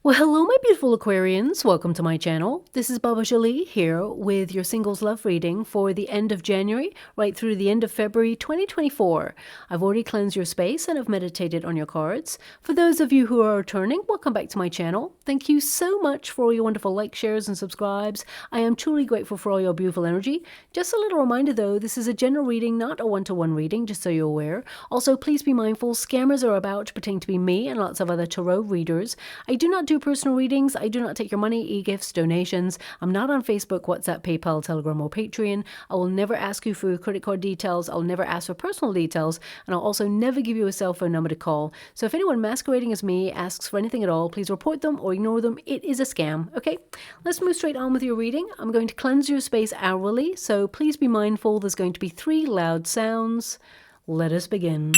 Well, hello, my beautiful Aquarians. Welcome to my channel. This is Baba Jolie here with your singles love reading for the end of January right through the end of February 2024. I've already cleansed your space and I've meditated on your cards. For those of you who are returning, welcome back to my channel. Thank you so much for all your wonderful likes, shares, and subscribes. I am truly grateful for all your beautiful energy. Just a little reminder though, this is a general reading, not a one-to-one reading, just so you're aware. Also, please be mindful, scammers are about to pretend to be me and lots of other tarot readers. I do not do personal readings. I do not take your money, e-gifts, donations. I'm not on Facebook, WhatsApp, PayPal, Telegram, or Patreon. I will never ask you for your credit card details. I'll never ask for personal details. And I'll also never give you a cell phone number to call. So if anyone masquerading as me asks for anything at all, please report them or ignore them. It is a scam. Okay, let's move straight on with your reading. I'm going to cleanse your space hourly. So please be mindful. There's going to be 3 loud sounds. Let us begin.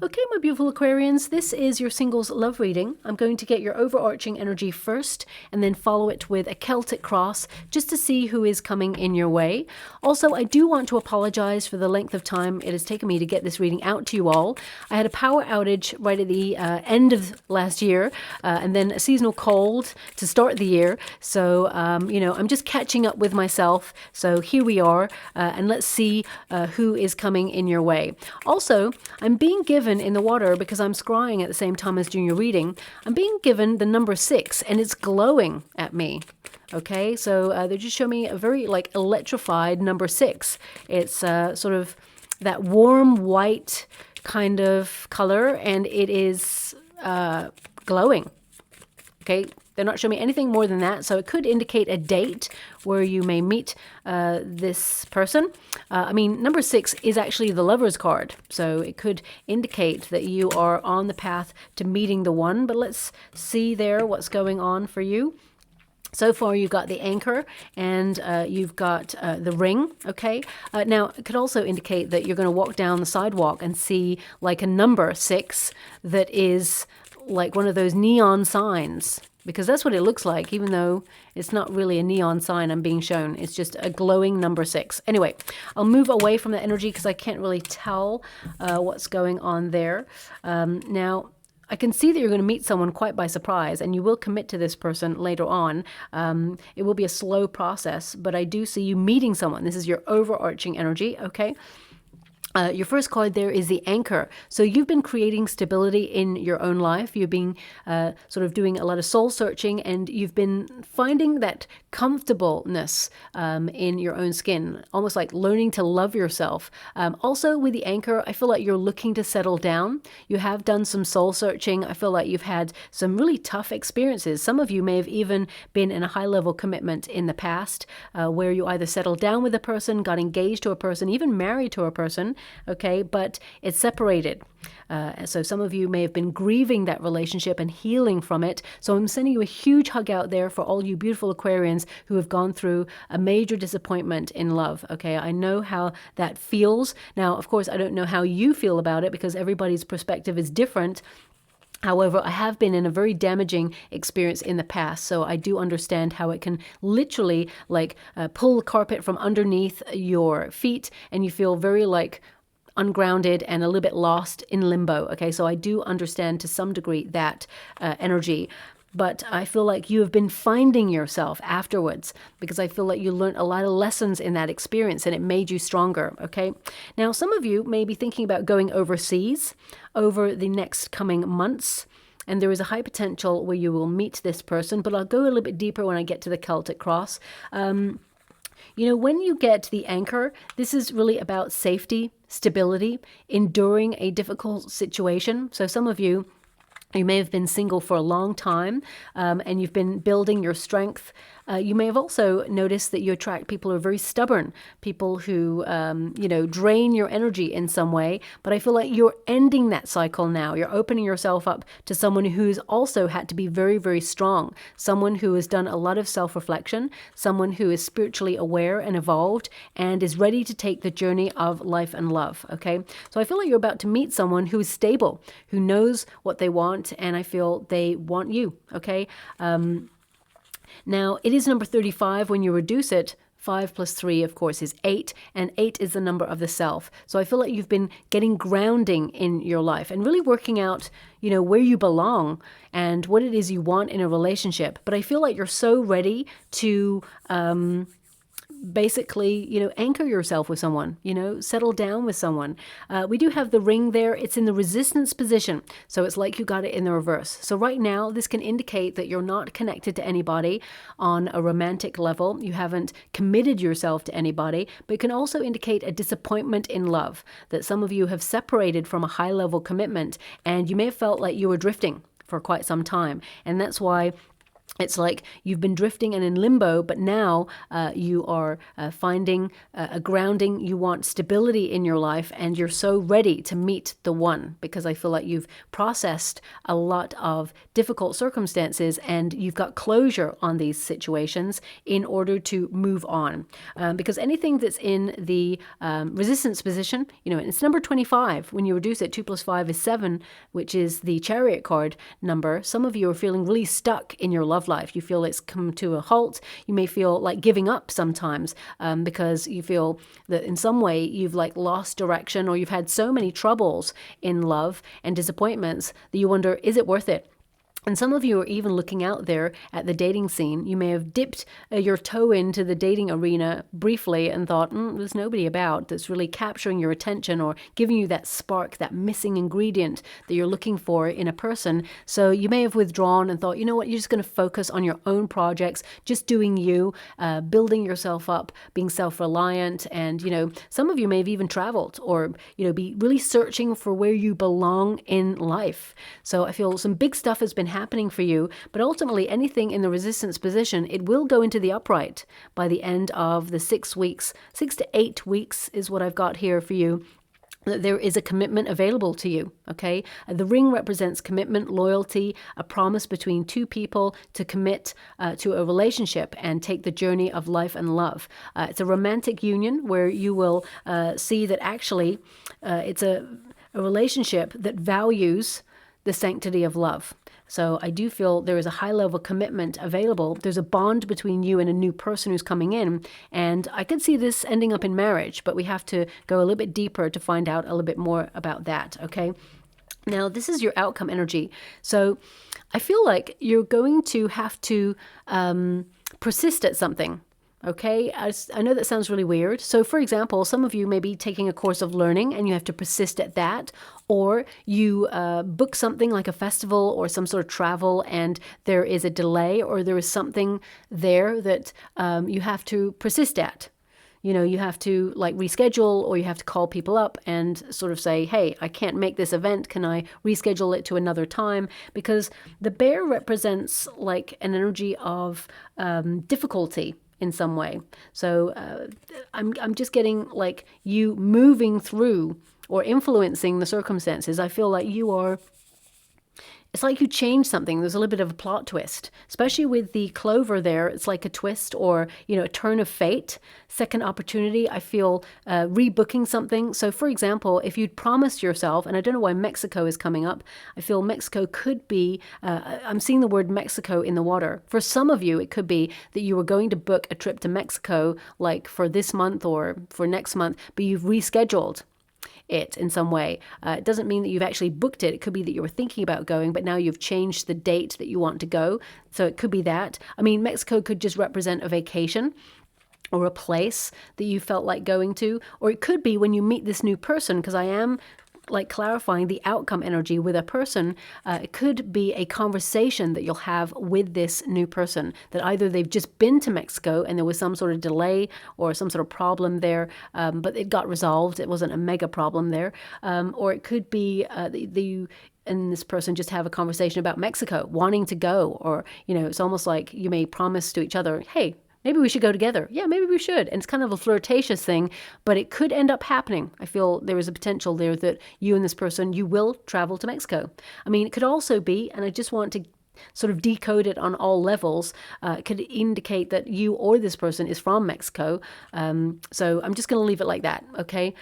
Okay, my beautiful Aquarians, this is your singles love reading. I'm going to get your overarching energy first and then follow it with a Celtic cross just to see who is coming in your way. Also, I do want to apologize for the length of time it has taken me to get this reading out to you all. I had a power outage right at the end of last year and then a seasonal cold to start the year. So, I'm just catching up with myself. So here we are and let's see who is coming in your way. Also, I'm being given in the water, because I'm scrying at the same time as doing your reading, I'm being given the number 6 and it's glowing at me. Okay, so they just show me a very electrified number 6. It's sort of that warm white kind of color and it is glowing. Okay, they're not showing me anything more than that, so it could indicate a date where you may meet this person. Number 6 is actually the Lover's card, so it could indicate that you are on the path to meeting the one, but let's see there what's going on for you. So far, you've got the anchor and you've got the ring, okay? Now, it could also indicate that you're going to walk down the sidewalk and see like a number 6 that is like one of those neon signs, because that's what it looks like, even though it's not really a neon sign I'm being shown. It's just a glowing number 6. Anyway, I'll move away from the energy because I can't really tell what's going on there. Now, I can see that you're going to meet someone quite by surprise, and you will commit to this person later on. It will be a slow process, but I do see you meeting someone. This is your overarching energy, okay? Your first card there is the anchor. So you've been creating stability in your own life. You've been sort of doing a lot of soul searching, and you've been finding that comfortableness in your own skin, almost like learning to love yourself. Also with the anchor, I feel like you're looking to settle down. You have done some soul searching. I feel like you've had some really tough experiences. Some of you may have even been in a high-level commitment in the past where you either settled down with a person, got engaged to a person, even married to a person, okay, but it's separated. So some of you may have been grieving that relationship and healing from it. So I'm sending you a huge hug out there for all you beautiful Aquarians who have gone through a major disappointment in love. Okay, I know how that feels. Now, of course, I don't know how you feel about it because everybody's perspective is different. However, I have been in a very damaging experience in the past, so I do understand how it can literally pull the carpet from underneath your feet and you feel very ungrounded and a little bit lost in limbo. Okay, so I do understand to some degree that energy. But I feel like you have been finding yourself afterwards because I feel like you learned a lot of lessons in that experience and it made you stronger, okay? Now, some of you may be thinking about going overseas over the next coming months, and there is a high potential where you will meet this person, but I'll go a little bit deeper when I get to the Celtic cross. When you get the anchor, this is really about safety, stability, enduring a difficult situation. So some of you may have been single for a long time and you've been building your strength You may have also noticed that you attract people who are very stubborn, people who, drain your energy in some way. But I feel like you're ending that cycle now. You're opening yourself up to someone who's also had to be very, very strong, someone who has done a lot of self-reflection, someone who is spiritually aware and evolved and is ready to take the journey of life and love, okay? So I feel like you're about to meet someone who is stable, who knows what they want, and I feel they want you, okay? Now, it is number 35 when you reduce it. 5 plus 3, of course, is 8, and 8 is the number of the self. So I feel like you've been getting grounding in your life and really working out, where you belong and what it is you want in a relationship. But I feel like you're so ready to basically, anchor yourself with someone, settle down with someone. We do have the ring there. It's in the resistance position. So it's like you got it in the reverse. So right now, this can indicate that you're not connected to anybody on a romantic level. You haven't committed yourself to anybody, but it can also indicate a disappointment in love, that some of you have separated from a high level commitment and you may have felt like you were drifting for quite some time. And that's why it's like you've been drifting and in limbo, but now you are finding a grounding. You want stability in your life, and you're so ready to meet the one, because I feel like you've processed a lot of difficult circumstances and you've got closure on these situations in order to move on. Because anything that's in the resistance position, it's number 25. When you reduce it, 2 plus 5 is 7, which is the Chariot card number. Some of you are feeling really stuck in your love life. You feel it's come to a halt. You may feel like giving up sometimes because you feel that in some way you've lost direction, or you've had so many troubles in love and disappointments that you wonder, is it worth it? And some of you are even looking out there at the dating scene. You may have dipped your toe into the dating arena briefly and thought, there's nobody about that's really capturing your attention or giving you that spark, that missing ingredient that you're looking for in a person. So you may have withdrawn and thought, you know what, you're just going to focus on your own projects, just doing you, building yourself up, being self-reliant. And, some of you may have even traveled or, be really searching for where you belong in life. So I feel some big stuff has been happening for you, but ultimately anything in the resistance position, it will go into the upright by the end of the 6 weeks. 6 to 8 weeks is what I've got here for you. There is a commitment available to you, okay? The ring represents commitment, loyalty, a promise between two people to commit to a relationship and take the journey of life and love. It's a romantic union where you will see that actually it's a relationship that values the sanctity of love. So I do feel there is a high level commitment available. There's a bond between you and a new person who's coming in. And I could see this ending up in marriage, but we have to go a little bit deeper to find out a little bit more about that, okay? Now, this is your outcome energy. So I feel like you're going to have to persist at something. Okay, I know that sounds really weird. So for example, some of you may be taking a course of learning and you have to persist at that, or you book something like a festival or some sort of travel and there is a delay, or there is something there that you have to persist at. You have to reschedule, or you have to call people up and sort of say, hey, I can't make this event. Can I reschedule it to another time? Because the bear represents an energy of difficulty in some way. So I'm just getting you moving through or influencing the circumstances. I feel like you are, it's like you change something. There's a little bit of a plot twist, especially with the clover there. It's like a twist or, a turn of fate, second opportunity. I feel rebooking something. So for example, if you'd promised yourself, and I don't know why Mexico is coming up, I feel Mexico could be, I'm seeing the word Mexico in the water. For some of you, it could be that you were going to book a trip to Mexico for this month or for next month, but you've rescheduled it in some way. It doesn't mean that you've actually booked it. It could be that you were thinking about going, but now you've changed the date that you want to go. So it could be that. I mean, Mexico could just represent a vacation or a place that you felt like going to, or it could be when you meet this new person, because I am clarifying the outcome energy with a person. It could be a conversation that you'll have with this new person, that either they've just been to Mexico and there was some sort of delay or some sort of problem there, but it got resolved. It wasn't a mega problem there. Or it could be and this person just have a conversation about Mexico, wanting to go, or, you know, it's almost like you may promise to each other, hey, maybe we should go together. Yeah, maybe we should. And it's kind of a flirtatious thing, but it could end up happening. I feel there is a potential there that you and this person, you will travel to Mexico. I mean, it could also be, and I just want to sort of decode it on all levels, it could indicate that you or this person is from Mexico. So I'm just going to leave it like that, okay?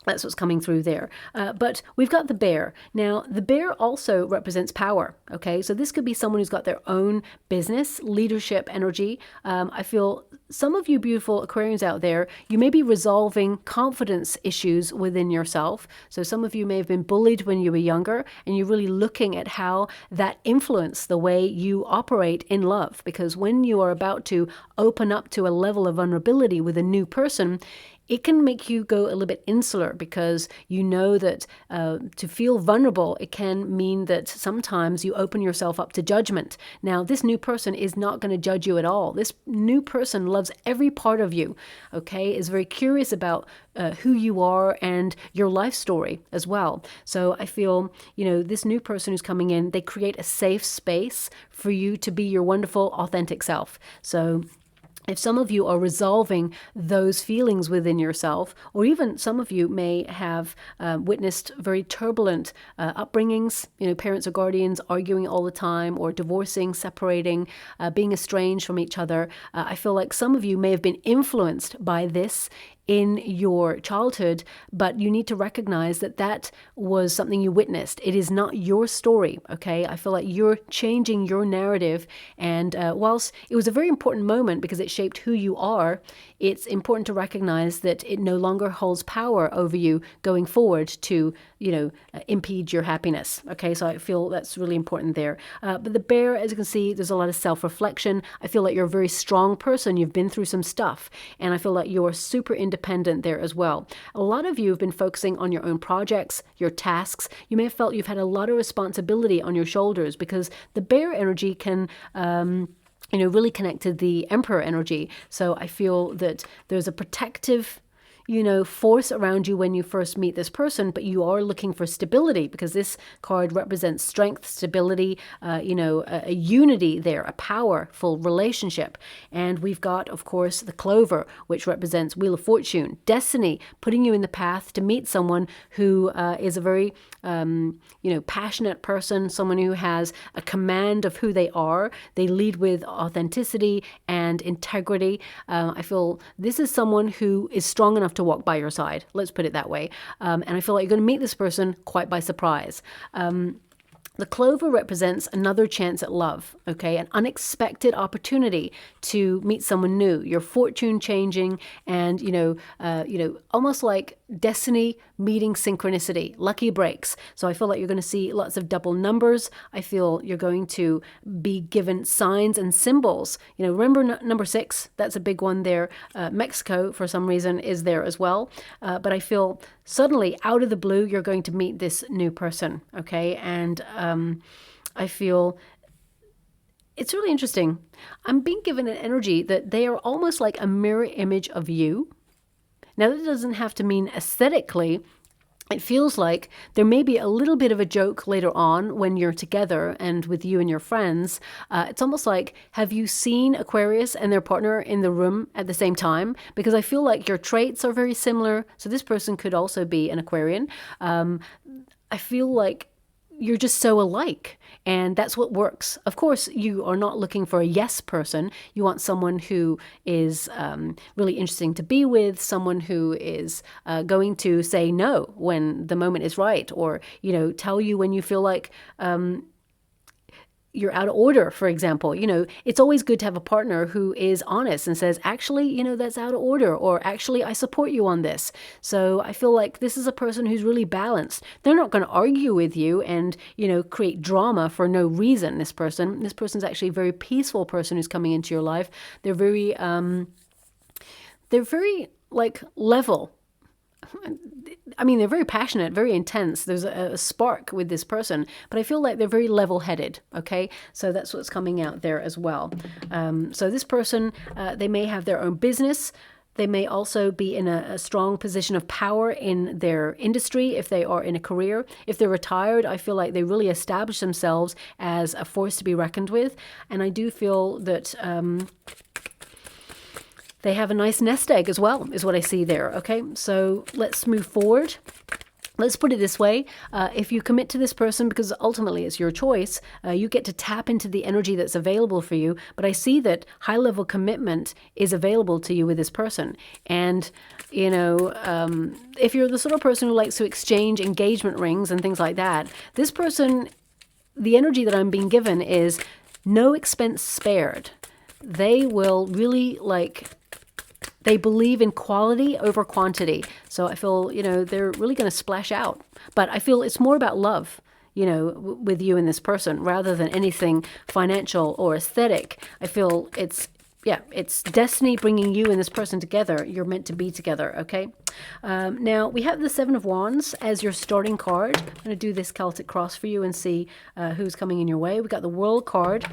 That's what's coming through there. But we've got the bear. Now, the bear also represents power, okay? So this could be someone who's got their own business, leadership energy. I feel some of you beautiful Aquarians out there, you may be resolving confidence issues within yourself. So some of you may have been bullied when you were younger, and you're really looking at how that influenced the way you operate in love. Because when you are about to open up to a level of vulnerability with a new person, it can make you go a little bit insular, because you know that to feel vulnerable, it can mean that sometimes you open yourself up to judgment. Now, this new person is not going to judge you at all. This new person loves every part of you, okay, is very curious about who you are and your life story as well. So I feel, you know, this new person who's coming in, they create a safe space for you to be your wonderful, authentic self. So if some of you are resolving those feelings within yourself, or even some of you may have witnessed very turbulent upbringings, you know, parents or guardians arguing all the time, or divorcing, separating, being estranged from each other, I feel like some of you may have been influenced by this in your childhood, but you need to recognize that that was something you witnessed. It is not your story, okay? I feel like you're changing your narrative, and whilst it was a very important moment because it shaped who you are, it's important to recognize that it no longer holds power over you going forward to, you know, impede your happiness, okay? So I feel that's really important there. But the bear, as you can see, there's a lot of self-reflection. I feel like you're a very strong person. You've been through some stuff, and I feel like you're super independent there as well. A lot of you have been focusing on your own projects, your tasks. You may have felt you've had a lot of responsibility on your shoulders, because the bear energy can you know, really connect to the Emperor energy. So I feel that there's a protective, you know, force around you when you first meet this person, but you are looking for stability, because this card represents strength, stability, you know, a unity there, a powerful relationship. And we've got, of course, the clover, which represents Wheel of Fortune, destiny, putting you in the path to meet someone who is a very, you know, passionate person, someone who has a command of who they are. They lead with authenticity and integrity. I feel this is someone who is strong enough to walk by your side. Let's put it that way. And I feel like you're going to meet this person quite by surprise. The clover represents another chance at love, okay? An unexpected opportunity to meet someone new. Your fortune changing, and, you know, almost like destiny meeting synchronicity, lucky breaks. So I feel like you're going to see lots of double numbers. I feel you're going to be given signs and symbols. You know, remember number 6? That's a big one there. Mexico, for some reason, is there as well. But I feel suddenly, out of the blue, you're going to meet this new person, okay? And I feel it's really interesting. I'm being given an energy that they are almost like a mirror image of you. Now, that doesn't have to mean aesthetically. It feels like there may be a little bit of a joke later on when you're together and with you and your friends. It's almost like, have you seen Aquarius and their partner in the room at the same time? Because I feel like your traits are very similar. So this person could also be an Aquarian. I feel like you're just so alike, and that's what works. Of course, you are not looking for a yes person. You want someone who is really interesting to be with, someone who is going to say no when the moment is right, or, you know, tell you when you feel like you're out of order, for example. You know, it's always good to have a partner who is honest and says, actually, you know, that's out of order, or actually, I support you on this. So I feel like this is a person who's really balanced. They're not going to argue with you and, you know, create drama for no reason. This person's actually a very peaceful person who's coming into your life. They're very like level. I mean, they're very passionate, very intense. There's a spark with this person, but I feel like they're very level-headed, okay? So that's what's coming out there as well. So this person, they may have their own business. They may also be in a strong position of power in their industry if they are in a career. If they're retired, I feel like they really establish themselves as a force to be reckoned with. And I do feel that they have a nice nest egg as well, is what I see there. Okay, so let's move forward. Let's put it this way. If you commit to this person, because ultimately it's your choice, you get to tap into the energy that's available for you. But I see that high-level commitment is available to you with this person. And, you know, if you're the sort of person who likes to exchange engagement rings and things like that, this person, the energy that I'm being given is no expense spared. They will really they believe in quality over quantity. So I feel, you know, they're really going to splash out. But I feel it's more about love, you know, with you and this person rather than anything financial or aesthetic. I feel it's destiny bringing you and this person together. You're meant to be together, okay? Now, we have the Seven of Wands as your starting card. I'm going to do this Celtic cross for you and see who's coming in your way. We got the World card.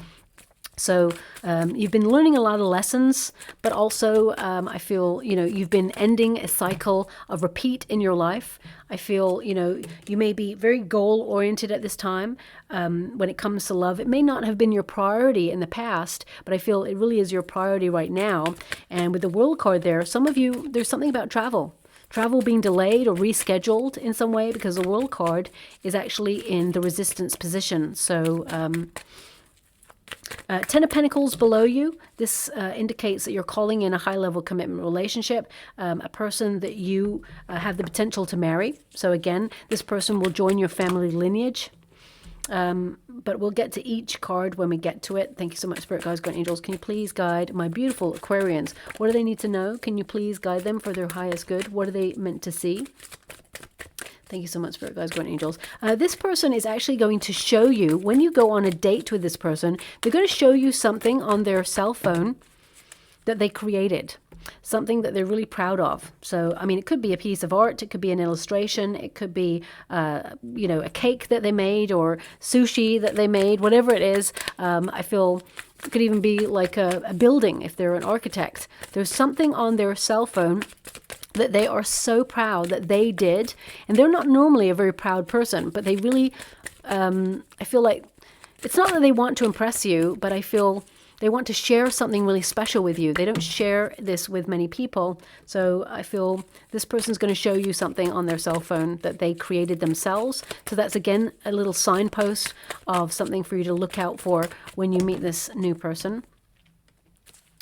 So you've been learning a lot of lessons, but also I feel, you know, you've been ending a cycle of repeat in your life. I feel, you know, you may be very goal-oriented at this time when it comes to love. It may not have been your priority in the past, but I feel it really is your priority right now. And with the World card there, some of you, there's something about travel. Travel being delayed or rescheduled in some way because the World card is actually in the resistance position. So... Ten of Pentacles below you. This indicates that you're calling in a high-level commitment relationship, a person that you have the potential to marry. So again, this person will join your family lineage. But we'll get to each card when we get to it. Thank you so much, Spirit Guides, Guardian Angels. Can you please guide my beautiful Aquarians? What do they need to know? Can you please guide them for their highest good? What are they meant to see? Thank you so much, Spirit Guides, Guardian Angels. This person is actually going to show you, when you go on a date with this person, they're going to show you something on their cell phone that they created, something that they're really proud of. So, I mean, it could be a piece of art, it could be an illustration, it could be, you know, a cake that they made or sushi that they made, whatever it is. I feel it could even be like a building if they're an architect. There's something on their cell phone that they are so proud that they did. And they're not normally a very proud person, but they really, I feel like, it's not that they want to impress you, but I feel they want to share something really special with you. They don't share this with many people. So I feel this person's going to show you something on their cell phone that they created themselves. So that's, again, a little signpost of something for you to look out for when you meet this new person.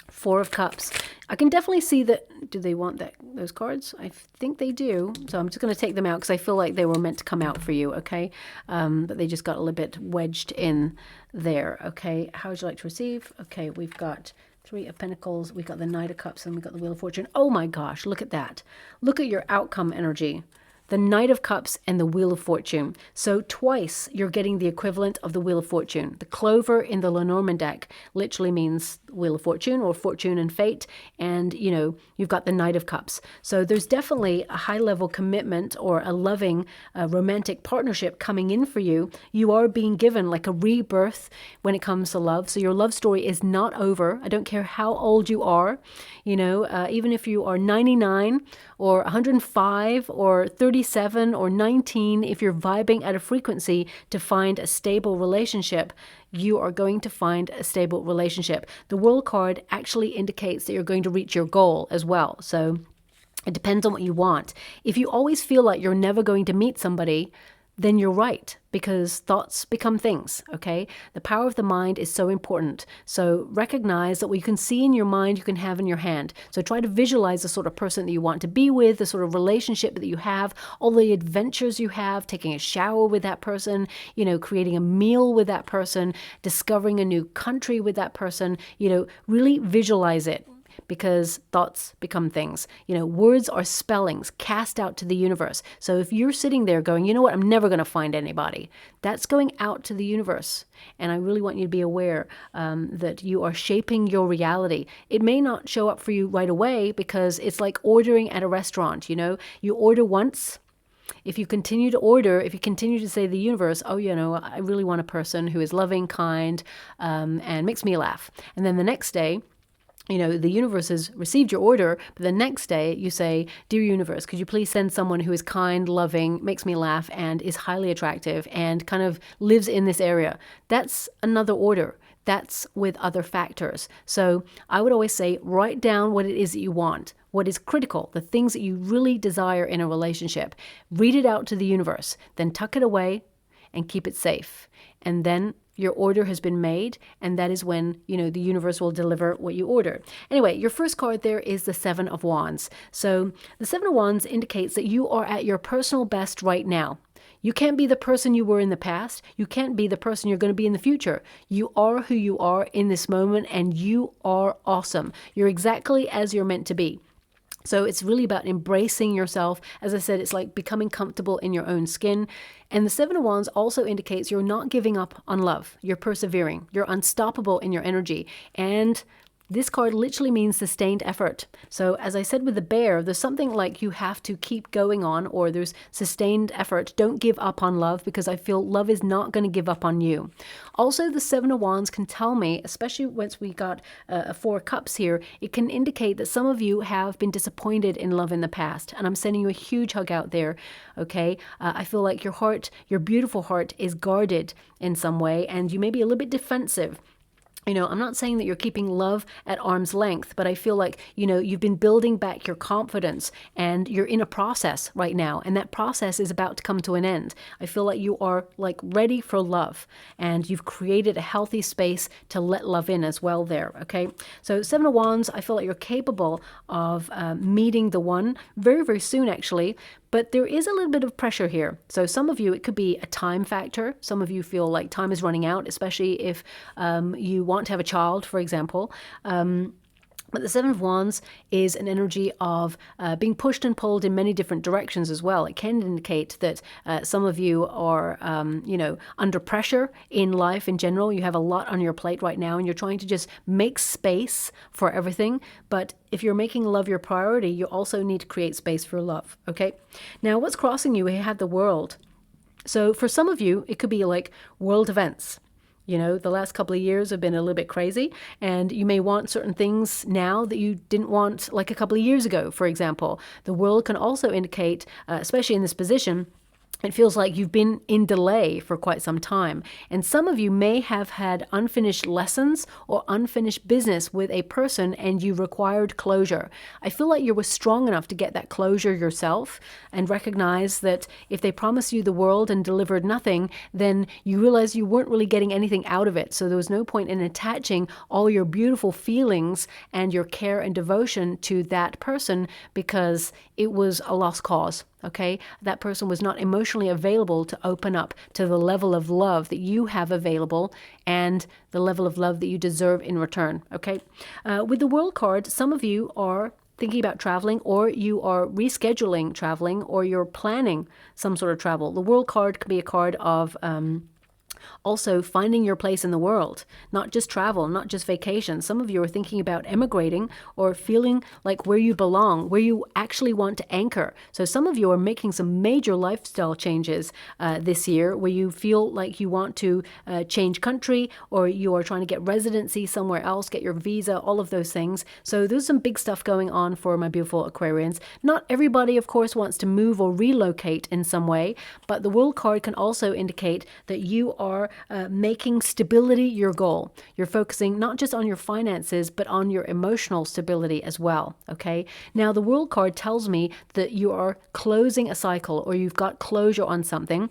Four of Cups. I can definitely see that. Do they want those cards? I think they do. So I'm just going to take them out because I feel like they were meant to come out for you, okay? But they just got a little bit wedged in there, okay? How would you like to receive? Okay, we've got Three of Pentacles. We've got the Knight of Cups and we've got the Wheel of Fortune. Oh my gosh, look at that. Look at your outcome energy. The Knight of Cups and the Wheel of Fortune. So twice you're getting the equivalent of the Wheel of Fortune. The clover in the LENORMAND deck literally means Wheel of Fortune or Fortune and Fate. And, you know, you've got the Knight of Cups. So there's definitely a high-level commitment or a loving romantic partnership coming in for you. You are being given like a rebirth when it comes to love. So your love story is not over. I don't care how old you are. You know, even if you are 99 or 105 or 37 or 19, if you're vibing at a frequency to find a stable relationship, you are going to find a stable relationship. The World card actually indicates that you're going to reach your goal as well. So it depends on what you want. If you always feel like you're never going to meet somebody, then you're right, because thoughts become things, okay? The power of the mind is so important. So recognize that what you can see in your mind, you can have in your hand. So try to visualize the sort of person that you want to be with, the sort of relationship that you have, all the adventures you have, taking a shower with that person, you know, creating a meal with that person, discovering a new country with that person, you know, really visualize it. Because thoughts become things. You know, words are spellings cast out to the universe. So if you're sitting there going, you know what, I'm never going to find anybody, that's going out to the universe. And I really want you to be aware that you are shaping your reality. It may not show up for you right away because it's like ordering at a restaurant. You know, you order once. If you continue to order, if you continue to say to the universe, oh, you know, I really want a person who is loving, kind, and makes me laugh. And then the next day, the universe has received your order, but the next day you say, dear universe, could you please send someone who is kind, loving, makes me laugh, and is highly attractive and kind of lives in this area. That's another order. That's with other factors. So I would always say, write down what it is that you want, what is critical, the things that you really desire in a relationship. Read it out to the universe, then tuck it away and keep it safe. And then your order has been made, and that is when, the universe will deliver what you ordered. Anyway, your first card there is the Seven of Wands. So the Seven of Wands indicates that you are at your personal best right now. You can't be the person you were in the past. You can't be the person you're going to be in the future. You are who you are in this moment, and you are awesome. You're exactly as you're meant to be. So it's really about embracing yourself. As I said, it's like becoming comfortable in your own skin. And the Seven of Wands also indicates you're not giving up on love. You're persevering. You're unstoppable in your energy. And this card literally means sustained effort. So as I said with the bear, there's something like you have to keep going on, or there's sustained effort. Don't give up on love, because I feel love is not going to give up on you. Also, the Seven of Wands can tell me, especially once we got a Four of Cups here, it can indicate that some of you have been disappointed in love in the past. And I'm sending you a huge hug out there, okay? I feel like your heart, your beautiful heart, is guarded in some way, and you may be a little bit defensive. I'm not saying that you're keeping love at arm's length, but I feel like, you've been building back your confidence, and you're in a process right now, and that process is about to come to an end. I feel like you are ready for love, and you've created a healthy space to let love in as well there, okay? So Seven of Wands, I feel like you're capable of meeting the one very, very soon, actually. But there is a little bit of pressure here. So some of you, it could be a time factor. Some of you feel like time is running out, especially if you want to have a child, for example. But the Seven of Wands is an energy of being pushed and pulled in many different directions as well. It can indicate that some of you are, under pressure in life in general. You have a lot on your plate right now, and you're trying to just make space for everything. But if you're making love your priority, you also need to create space for love, okay? Now, what's crossing you? We have the World. So for some of you, it could be like world events. The last couple of years have been a little bit crazy, and you may want certain things now that you didn't want like a couple of years ago, for example. The World can also indicate, especially in this position, it feels like you've been in delay for quite some time. And some of you may have had unfinished lessons or unfinished business with a person, and you required closure. I feel like you were strong enough to get that closure yourself and recognize that if they promised you the world and delivered nothing, then you realize you weren't really getting anything out of it. So there was no point in attaching all your beautiful feelings and your care and devotion to that person, because it was a lost cause. Okay, that person was not emotionally available to open up to the level of love that you have available and the level of love that you deserve in return. Okay, with the World card, some of you are thinking about traveling, or you are rescheduling traveling, or you're planning some sort of travel. The World card can be a card of also finding your place in the world, not just travel, not just vacation. Some of you are thinking about emigrating or feeling like where you belong, where you actually want to anchor. So some of you are making some major lifestyle changes this year, where you feel like you want to change country, or you are trying to get residency somewhere else, get your visa, all of those things. So there's some big stuff going on for my beautiful Aquarians. Not everybody, of course, wants to move or relocate in some way, but the World card can also indicate that you are making stability your goal. You're focusing not just on your finances, but on your emotional stability as well, okay? Now, the World card tells me that you are closing a cycle, or you've got closure on something,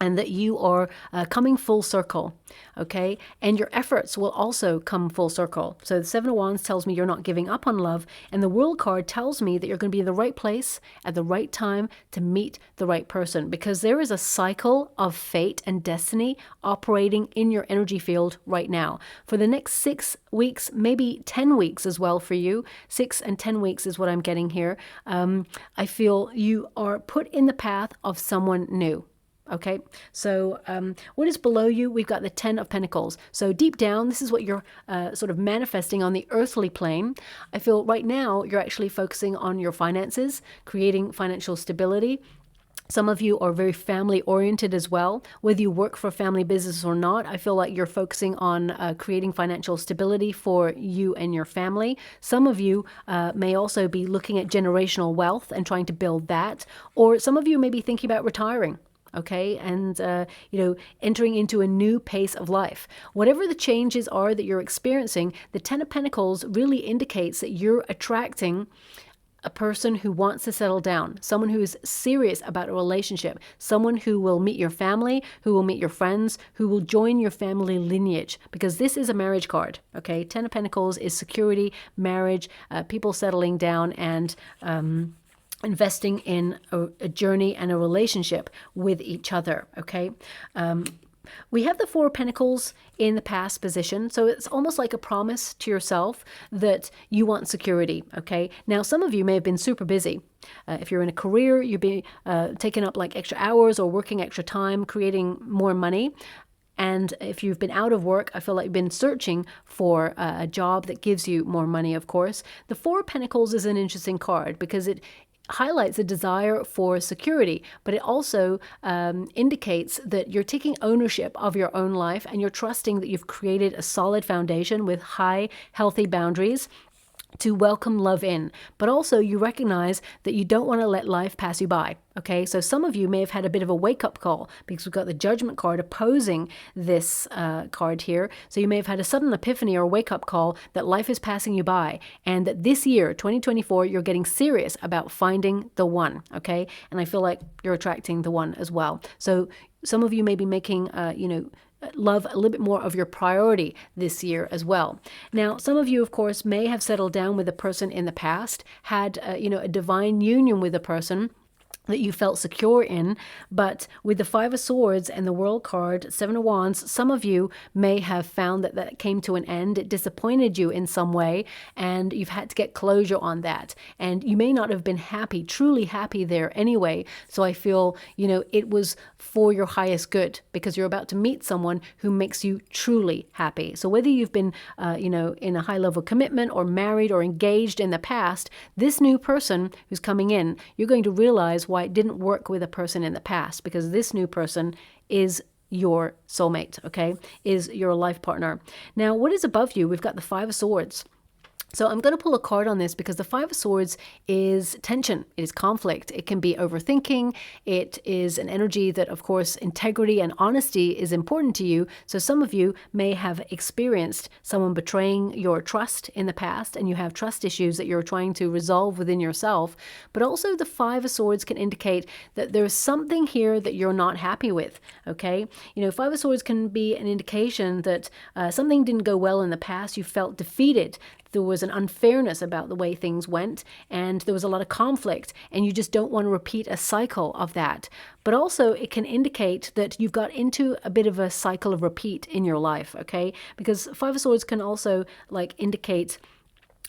and that you are coming full circle, okay? And your efforts will also come full circle. So the Seven of Wands tells me you're not giving up on love, and the World card tells me that you're going to be in the right place at the right time to meet the right person, because there is a cycle of fate and destiny operating in your energy field right now. For the next 6 weeks, maybe 10 weeks as well for you. 6 and 10 weeks is what I'm getting here. I feel you are put in the path of someone new. Okay, so what is below you? We've got the Ten of Pentacles. So deep down, this is what you're sort of manifesting on the earthly plane. I feel right now you're actually focusing on your finances, creating financial stability. Some of you are very family oriented as well. Whether you work for a family business or not, I feel like you're focusing on creating financial stability for you and your family. Some of you may also be looking at generational wealth and trying to build that. Or some of you may be thinking about retiring. Okay, and entering into a new pace of life. Whatever the changes are that you're experiencing, the Ten of Pentacles really indicates that you're attracting a person who wants to settle down, someone who is serious about a relationship, someone who will meet your family, who will meet your friends, who will join your family lineage, because this is a marriage card, okay? Ten of Pentacles is security, marriage, people settling down and investing in a journey and a relationship with each other, okay? We have the Four of Pentacles in the past position, so it's almost like a promise to yourself that you want security, okay? Now, some of you may have been super busy. If you're in a career, you'll be taking up like extra hours or working extra time, creating more money. And if you've been out of work, I feel like you've been searching for a job that gives you more money, of course. The Four of Pentacles is an interesting card because it highlights a desire for security, but it also indicates that you're taking ownership of your own life and you're trusting that you've created a solid foundation with high, healthy boundaries to welcome love in. But also you recognize that you don't want to let life pass you by. Okay, so some of you may have had a bit of a wake-up call because we've got the Judgment card opposing this card here. So you may have had a sudden epiphany or wake-up call that life is passing you by and that this year, 2024, you're getting serious about finding the one, okay? And I feel like you're attracting the one as well. So some of you may be making, love a little bit more of your priority this year as well. Now, some of you, of course, may have settled down with a person in the past, had, a divine union with a person that you felt secure in, but with the Five of Swords and the World card, Seven of Wands, some of you may have found that that came to an end. It disappointed you in some way, and you've had to get closure on that. And you may not have been happy, truly happy there anyway. So I feel, it was for your highest good because you're about to meet someone who makes you truly happy. So whether you've been, in a high level commitment or married or engaged in the past, this new person who's coming in, you're going to realize why it didn't work with a person in the past, because this new person is your soulmate, okay, is your life partner. Now, what is above you? We've got the Five of Swords. So I'm going to pull a card on this because the Five of Swords is tension, it is conflict, it can be overthinking, it is an energy that, of course, integrity and honesty is important to you. So some of you may have experienced someone betraying your trust in the past and you have trust issues that you're trying to resolve within yourself. But also the Five of Swords can indicate that there's something here that you're not happy with, okay? Five of Swords can be an indication that something didn't go well in the past, you felt defeated. There was an unfairness about the way things went, and there was a lot of conflict, and you just don't want to repeat a cycle of that. But also it can indicate that you've got into a bit of a cycle of repeat in your life, okay? Because Five of Swords can also indicate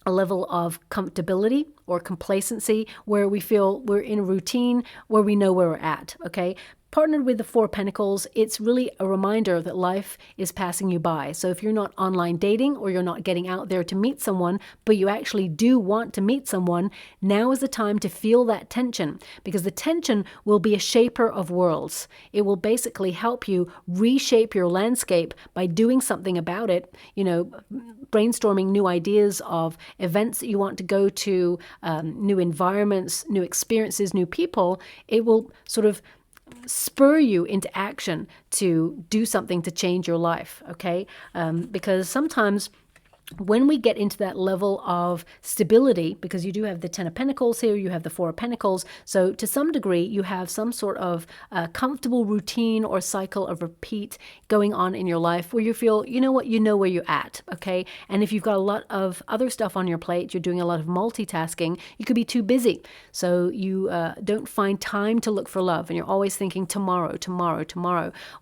a level of comfortability or complacency where we feel we're in a routine where we know where we're at, okay? Partnered with the Four of Pentacles, it's really a reminder that life is passing you by. So if you're not online dating or you're not getting out there to meet someone, but you actually do want to meet someone, now is the time to feel that tension, because the tension will be a shaper of worlds. It will basically help you reshape your landscape by doing something about it, brainstorming new ideas of events that you want to go to, new environments, new experiences, new people. It will sort of spur you into action to do something to change your life, okay? Because sometimes when we get into that level of stability, because you do have the Ten of Pentacles here, you have the Four of Pentacles, so to some degree you have some sort of comfortable routine or cycle of repeat going on in your life where you feel, you know where you're at, okay? And if you've got a lot of other stuff on your plate, you're doing a lot of multitasking, you could be too busy. So you don't find time to look for love, and you're always thinking tomorrow,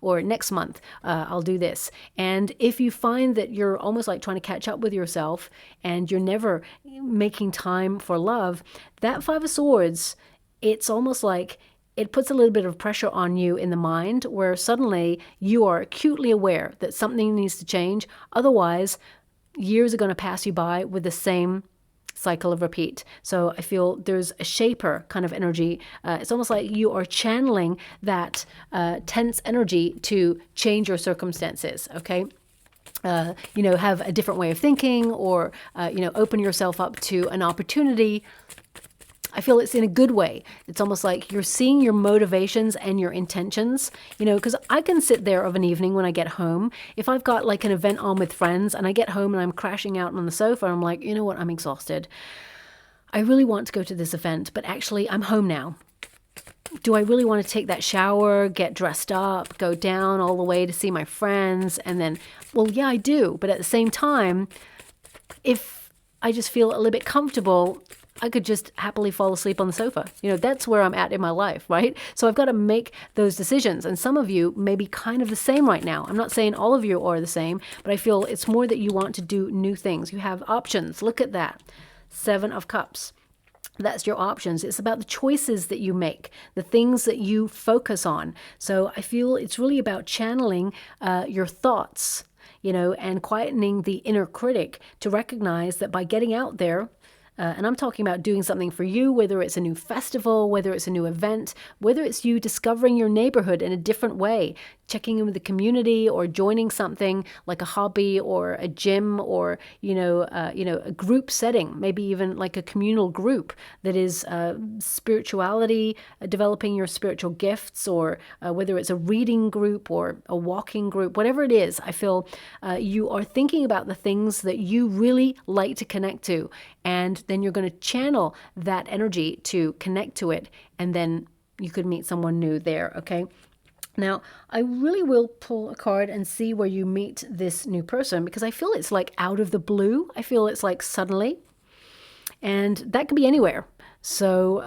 or next month I'll do this. And if you find that you're almost like trying to catch up with yourself and you're never making time for love, that Five of Swords, it's almost like it puts a little bit of pressure on you in the mind where suddenly you are acutely aware that something needs to change. Otherwise, years are going to pass you by with the same cycle of repeat. So I feel there's a shaper kind of energy. It's almost like you are channeling that tense energy to change your circumstances, okay? Have a different way of thinking, or, open yourself up to an opportunity. I feel it's in a good way. It's almost like you're seeing your motivations and your intentions, because I can sit there of an evening when I get home. If I've got like an event on with friends and I get home and I'm crashing out on the sofa, I'm like, you know what, I'm exhausted. I really want to go to this event, but actually I'm home now. Do I really want to take that shower, get dressed up, go down all the way to see my friends? And then, well, yeah, I do. But at the same time, if I just feel a little bit comfortable, I could just happily fall asleep on the sofa. That's where I'm at in my life, right? So I've got to make those decisions. And some of you may be kind of the same right now. I'm not saying all of you are the same, but I feel it's more that you want to do new things. You have options. Look at that. 7 of Cups. That's your options. It's about the choices that you make, the things that you focus on. So I feel it's really about channeling your thoughts, and quietening the inner critic to recognize that by getting out there, and I'm talking about doing something for you, whether it's a new festival, whether it's a new event, whether it's you discovering your neighborhood in a different way, checking in with the community, or joining something like a hobby or a gym, or a group setting, maybe even like a communal group that is spirituality, developing your spiritual gifts, or whether it's a reading group or a walking group, whatever it is. I feel you are thinking about the things that you really like to connect to, and then you're going to channel that energy to connect to it, and then you could meet someone new there, okay? Now, I really will pull a card and see where you meet this new person, because I feel it's like out of the blue. I feel it's like suddenly, and that could be anywhere. So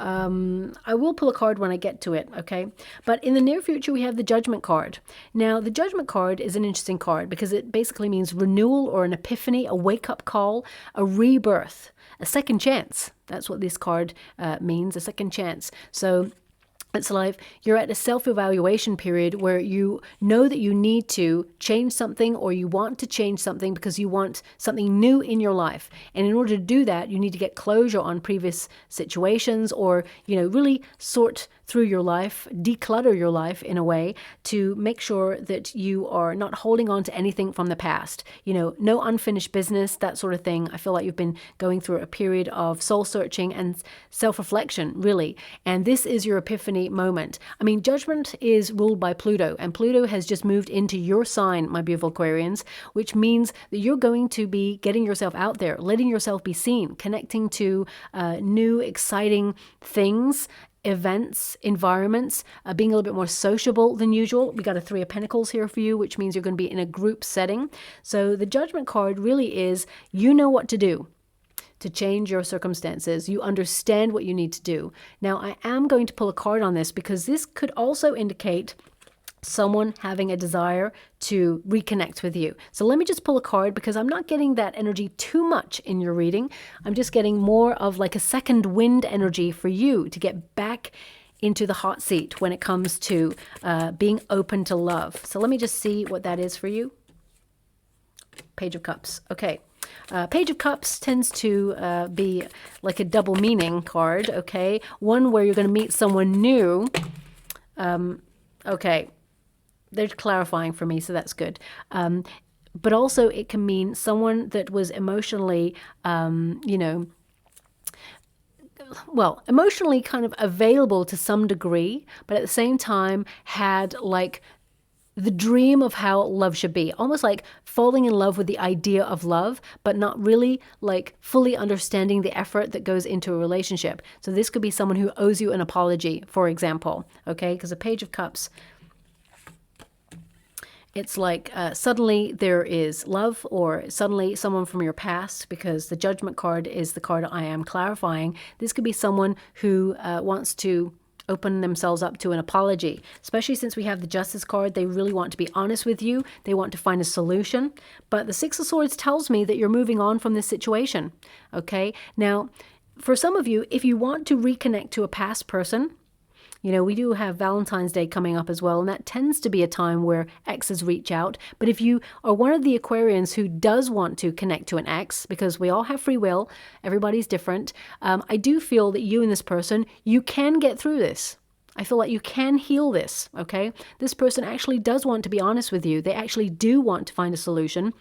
I will pull a card when I get to it, okay? But in the near future, we have the Judgment card. Now, the Judgment card is an interesting card because it basically means renewal or an epiphany, a wake-up call, a rebirth, a second chance. That's what this card means, a second chance. So it's like you're at a self-evaluation period where you know that you need to change something, or you want to change something because you want something new in your life. And in order to do that, you need to get closure on previous situations, or, really sort through your life, declutter your life in a way to make sure that you are not holding on to anything from the past. No unfinished business, that sort of thing. I feel like you've been going through a period of soul searching and self-reflection, really. And this is your epiphany moment. I mean, Judgment is ruled by Pluto, and Pluto has just moved into your sign, my beautiful Aquarians, which means that you're going to be getting yourself out there, letting yourself be seen, connecting to new, exciting things, events, environments, being a little bit more sociable than usual. We got a 3 of Pentacles here for you, which means you're going to be in a group setting. So the Judgment card really is, you know what to do to change your circumstances. You understand what you need to do. Now, I am going to pull a card on this because this could also indicate someone having a desire to reconnect with you. So let me just pull a card, because I'm not getting that energy too much in your reading. I'm just getting more of like a second wind energy for you to get back into the hot seat when it comes to being open to love. So let me just see what that is for you. Page of Cups. Okay. Page of Cups tends to be like a double meaning card, okay? One where you're going to meet someone new. Okay. They're clarifying for me, so that's good. But also it can mean someone that was emotionally, emotionally kind of available to some degree, but at the same time had like the dream of how love should be, almost like falling in love with the idea of love, but not really like fully understanding the effort that goes into a relationship. So this could be someone who owes you an apology, for example, okay? Because a Page of Cups, it's like suddenly there is love, or suddenly someone from your past, because the Judgment card is the card I am clarifying. This could be someone who wants to open themselves up to an apology, especially since we have the Justice card. They really want to be honest with you. They want to find a solution. But the 6 of Swords tells me that you're moving on from this situation. Okay. Now, for some of you, if you want to reconnect to a past person, You know, we do have Valentine's Day coming up as well, and that tends to be a time where exes reach out. But if you are one of the Aquarians who does want to connect to an ex, because we all have free will, everybody's different, I do feel that you and this person, you can get through this. I feel like you can heal this, okay? This person actually does want to be honest with you. They actually do want to find a solution.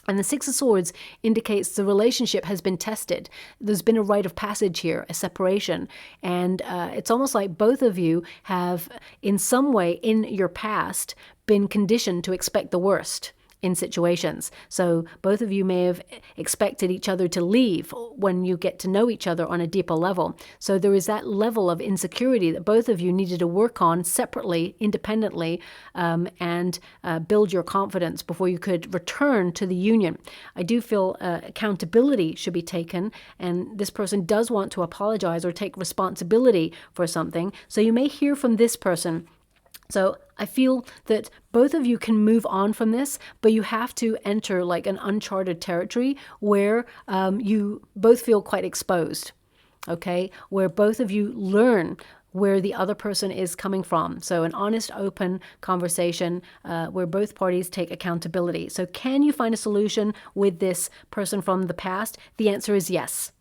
And the Six of Swords indicates the relationship has been tested. There's been a rite of passage here, a separation. And it's almost like both of you have, in some way in your past, been conditioned to expect the worst in situations. So both of you may have expected each other to leave when you get to know each other on a deeper level. So there is that level of insecurity that both of you needed to work on separately, independently, and build your confidence before you could return to the union. I do feel accountability should be taken, and this person does want to apologize or take responsibility for something. So you may hear from this person. So I feel that both of you can move on from this, but you have to enter like an uncharted territory where you both feel quite exposed, okay? Where both of you learn where the other person is coming from. So an honest, open conversation where both parties take accountability. So can you find a solution with this person from the past? The answer is yes.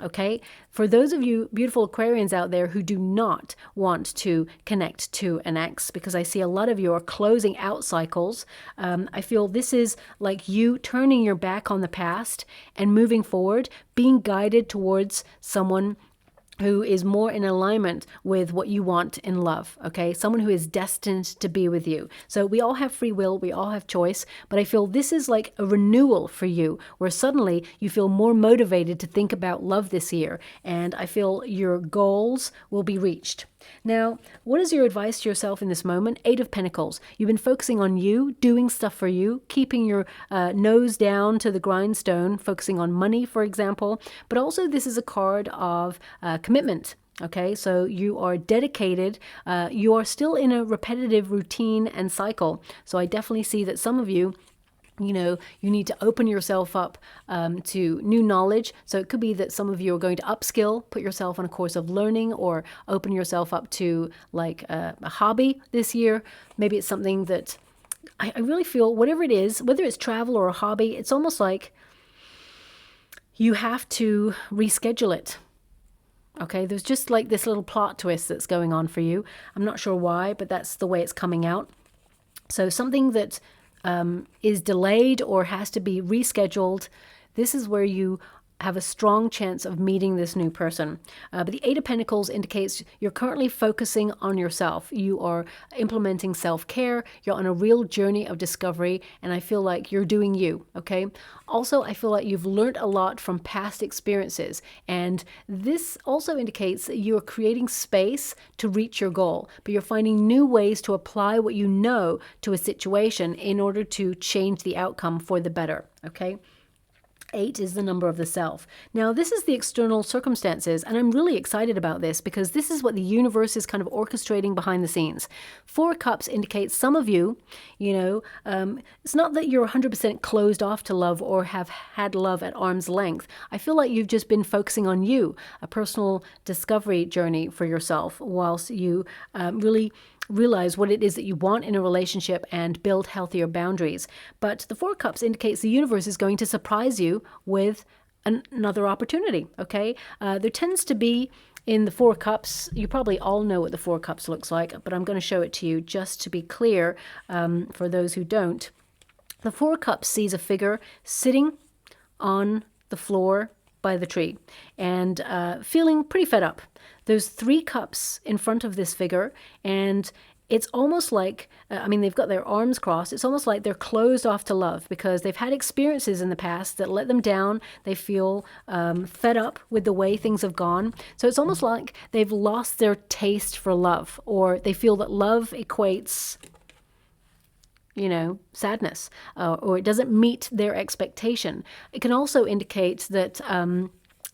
Okay, for those of you beautiful Aquarians out there who do not want to connect to an ex, because I see a lot of you are closing out cycles, I feel this is like you turning your back on the past and moving forward, being guided towards someone who is more in alignment with what you want in love, okay? Someone who is destined to be with you. So we all have free will, we all have choice, but I feel this is like a renewal for you, where suddenly you feel more motivated to think about love this year, and I feel your goals will be reached. Now, what is your advice to yourself in this moment? 8 of Pentacles. You've been focusing on you, doing stuff for you, keeping your nose down to the grindstone, focusing on money, for example. But also this is a card of commitment. Okay, so you are dedicated. You are still in a repetitive routine and cycle. So I definitely see that some of you, you know, you need to open yourself up to new knowledge. So it could be that some of you are going to upskill, put yourself on a course of learning, or open yourself up to like a hobby this year. Maybe it's something that I really feel, whatever it is, whether it's travel or a hobby, it's almost like you have to reschedule it. Okay, there's just like this little plot twist that's going on for you. I'm not sure why, but that's the way it's coming out. So something that is delayed or has to be rescheduled, this is where you have a strong chance of meeting this new person. But the 8 of Pentacles indicates you're currently focusing on yourself. You are implementing self-care. You're on a real journey of discovery, and I feel like you're doing you, okay? Also, I feel like you've learned a lot from past experiences, and this also indicates that you're creating space to reach your goal, but you're finding new ways to apply what you know to a situation in order to change the outcome for the better, okay? 8 is the number of the self. Now, this is the external circumstances, and I'm really excited about this because this is what the universe is kind of orchestrating behind the scenes. 4 Cups indicates some of you, you know, it's not that you're 100% closed off to love or have had love at arm's length. I feel like you've just been focusing on you, a personal discovery journey for yourself, whilst you really realize what it is that you want in a relationship and build healthier boundaries. But the 4 Cups indicates the universe is going to surprise you with another opportunity, okay? There tends to be in the 4 Cups, you probably all know what the 4 Cups looks like, but I'm going to show it to you just to be clear for those who don't. The 4 Cups sees a figure sitting on the floor by the tree and feeling pretty fed up. There's 3 cups in front of this figure, and it's almost like, I mean, they've got their arms crossed. It's almost like they're closed off to love because they've had experiences in the past that let them down. They feel fed up with the way things have gone. So it's almost like they've lost their taste for love, or they feel that love equates, you know, sadness, or it doesn't meet their expectation. It can also indicate that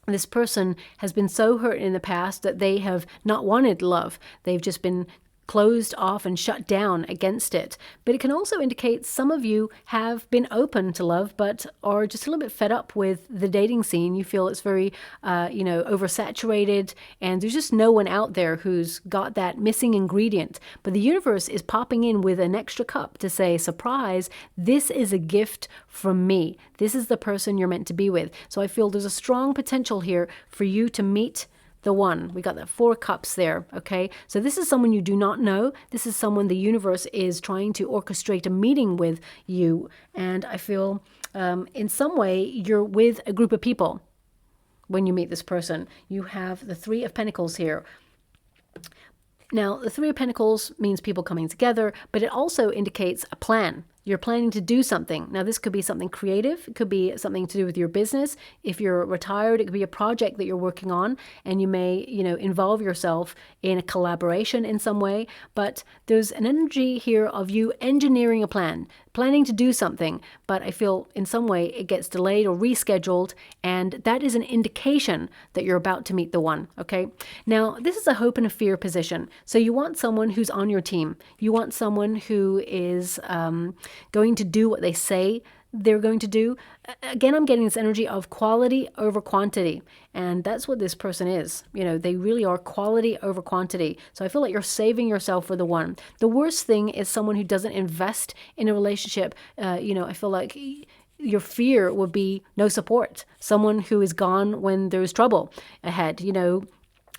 this person has been so hurt in the past that they have not wanted love. They've just been closed off and shut down against it. But it can also indicate some of you have been open to love, but are just a little bit fed up with the dating scene. You feel it's very, oversaturated, and there's just no one out there who's got that missing ingredient. But the universe is popping in with an extra cup to say, surprise, this is a gift from me. This is the person you're meant to be with. So I feel there's a strong potential here for you to meet the one. We got that 4 cups there, okay? So this is someone you do not know. This is someone the universe is trying to orchestrate a meeting with you. And I feel in some way you're with a group of people when you meet this person. You have the 3 of Pentacles here. Now, the 3 of Pentacles means people coming together, but it also indicates a plan. You're planning to do something. Now, this could be something creative. It could be something to do with your business. If you're retired, it could be a project that you're working on, and you may, involve yourself in a collaboration in some way. But there's an energy here of you engineering a plan, planning to do something, but I feel in some way it gets delayed or rescheduled, and that is an indication that you're about to meet the one, okay? Now, this is a hope and a fear position. So you want someone who's on your team. You want someone who is going to do what they say they're going to do. Again, I'm getting this energy of quality over quantity, and that's what this person is. They really are quality over quantity. So I feel like you're saving yourself for the one. The worst thing is someone who doesn't invest in a relationship. I feel like your fear would be no support. Someone who is gone when there's trouble ahead.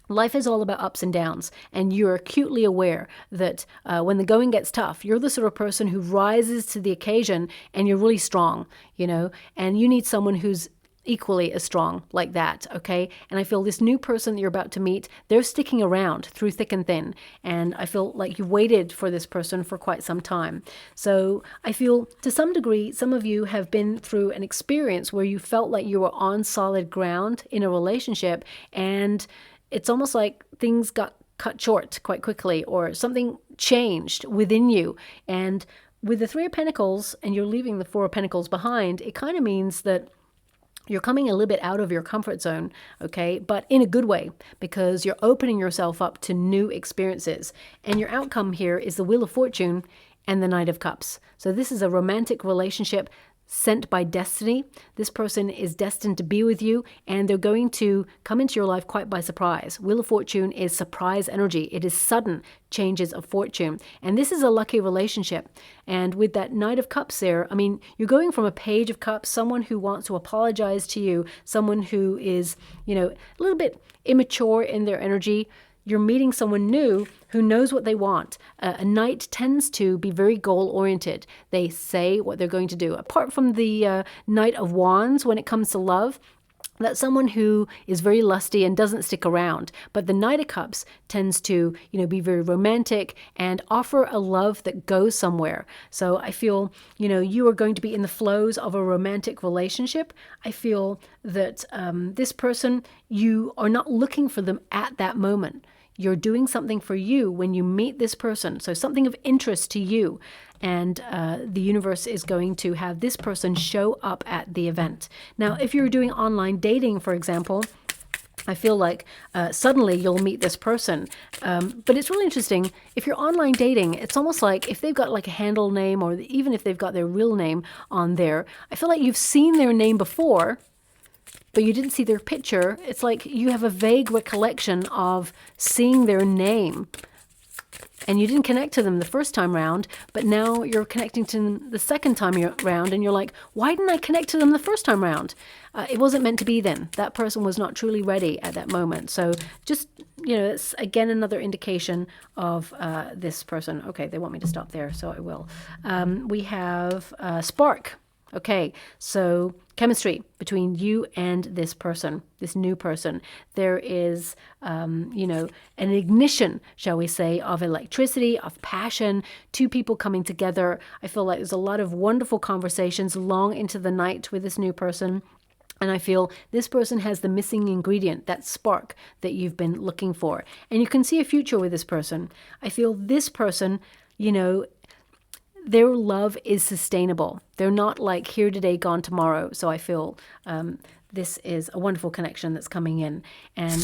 Life is all about ups and downs, and you're acutely aware that when the going gets tough, you're the sort of person who rises to the occasion, and you're really strong, and you need someone who's equally as strong like that, okay? And I feel this new person that you're about to meet, they're sticking around through thick and thin, and I feel like you've waited for this person for quite some time. So I feel to some degree, some of you have been through an experience where you felt like you were on solid ground in a relationship, and it's almost like things got cut short quite quickly, or something changed within you. And with the 3 of Pentacles, and you're leaving the 4 of Pentacles behind, it kind of means that you're coming a little bit out of your comfort zone, okay? But in a good way, because you're opening yourself up to new experiences. And your outcome here is the Wheel of Fortune and the Knight of Cups. So this is a romantic relationship sent by destiny. This person is destined to be with you, and they're going to come into your life quite by surprise. Wheel of Fortune is surprise energy. It is sudden changes of fortune. And this is a lucky relationship. And with that Knight of Cups there, you're going from a Page of Cups, someone who wants to apologize to you, someone who is, a little bit immature in their energy. You're meeting someone new who knows what they want. A knight tends to be very goal-oriented. They say what they're going to do. Apart from the Knight of Wands, when it comes to love, that's someone who is very lusty and doesn't stick around. But the Knight of Cups tends to, be very romantic and offer a love that goes somewhere. So I feel, you are going to be in the flows of a romantic relationship. I feel that this person, you are not looking for them at that moment. You're doing something for you when you meet this person. So something of interest to you. And the universe is going to have this person show up at the event. Now, if you're doing online dating, for example, I feel like suddenly you'll meet this person. But it's really interesting. If you're online dating, it's almost like if they've got like a handle name, or even if they've got their real name on there, I feel like you've seen their name before, but you didn't see their picture. It's like you have a vague recollection of seeing their name, and you didn't connect to them the first time round, but now you're connecting to them the second time round, and you're like, why didn't I connect to them the first time round? It wasn't meant to be then. That person was not truly ready at that moment. So just, it's again another indication of this person. Okay, they want me to stop there, so I will. We have Spark. Okay, so chemistry between you and this person, this new person. There is, an ignition, shall we say, of electricity, of passion, 2 people coming together. I feel like there's a lot of wonderful conversations long into the night with this new person. And I feel this person has the missing ingredient, that spark that you've been looking for. And you can see a future with this person. I feel this person, their love is sustainable. They're not like here today, gone tomorrow. So I feel this is a wonderful connection that's coming in. And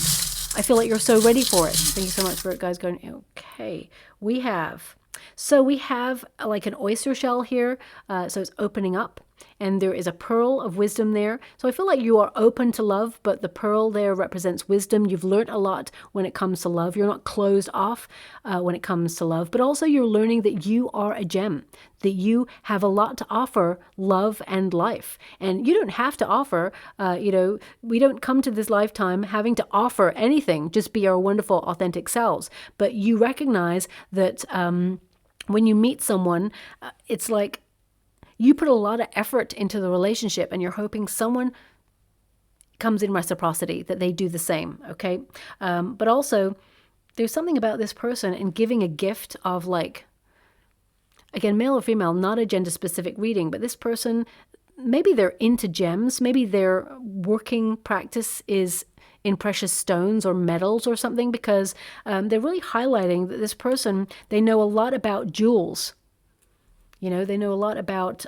I feel like you're so ready for it. Thank you so much for it, guys. Going, okay, we have like an oyster shell here. So it's opening up. And there is a pearl of wisdom there. So I feel like you are open to love, but the pearl there represents wisdom. You've learned a lot when it comes to love. You're not closed off when it comes to love, but also you're learning that you are a gem, that you have a lot to offer love and life. And you don't have to offer, we don't come to this lifetime having to offer anything, just be our wonderful, authentic selves. But you recognize that when you meet someone, it's like, you put a lot of effort into the relationship and you're hoping someone comes in reciprocity, that they do the same, okay? But also, there's something about this person and giving a gift of like, again, male or female, not a gender-specific reading, but this person, maybe they're into gems, maybe their working practice is in precious stones or metals or something, because they're really highlighting that this person, they know a lot about jewels. You know, they know a lot about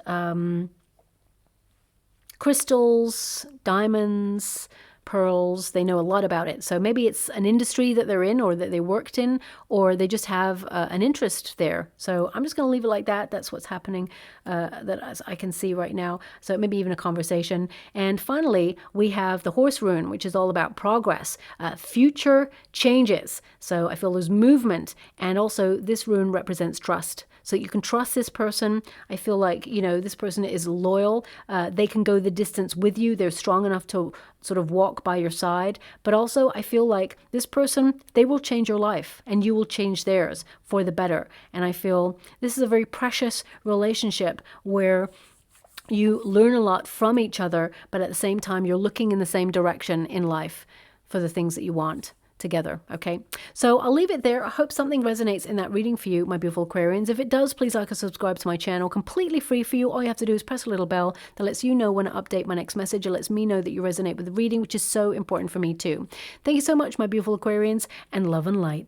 crystals, diamonds, pearls. They know a lot about it. So maybe it's an industry that they're in, or that they worked in, or they just have an interest there. So I'm just going to leave it like that. That's what's happening that I can see right now. So maybe even a conversation. And finally, we have the horse rune, which is all about progress, future changes. So I feel there's movement. And also this rune represents trust. So you can trust this person. I feel like, this person is loyal. They can go the distance with you. They're strong enough to sort of walk by your side. But also I feel like this person, they will change your life and you will change theirs for the better. And I feel this is a very precious relationship where you learn a lot from each other, but at the same time, you're looking in the same direction in life for the things that you want together. Okay, so I'll leave it there. I hope something resonates in that reading for you, my beautiful Aquarians. If it does, please like and subscribe to my channel, completely free for you. All you have to do is press a little bell that lets you know when I update my next message. It lets me know that you resonate with the reading, which is so important for me too. Thank you so much, my beautiful Aquarians, and love and light.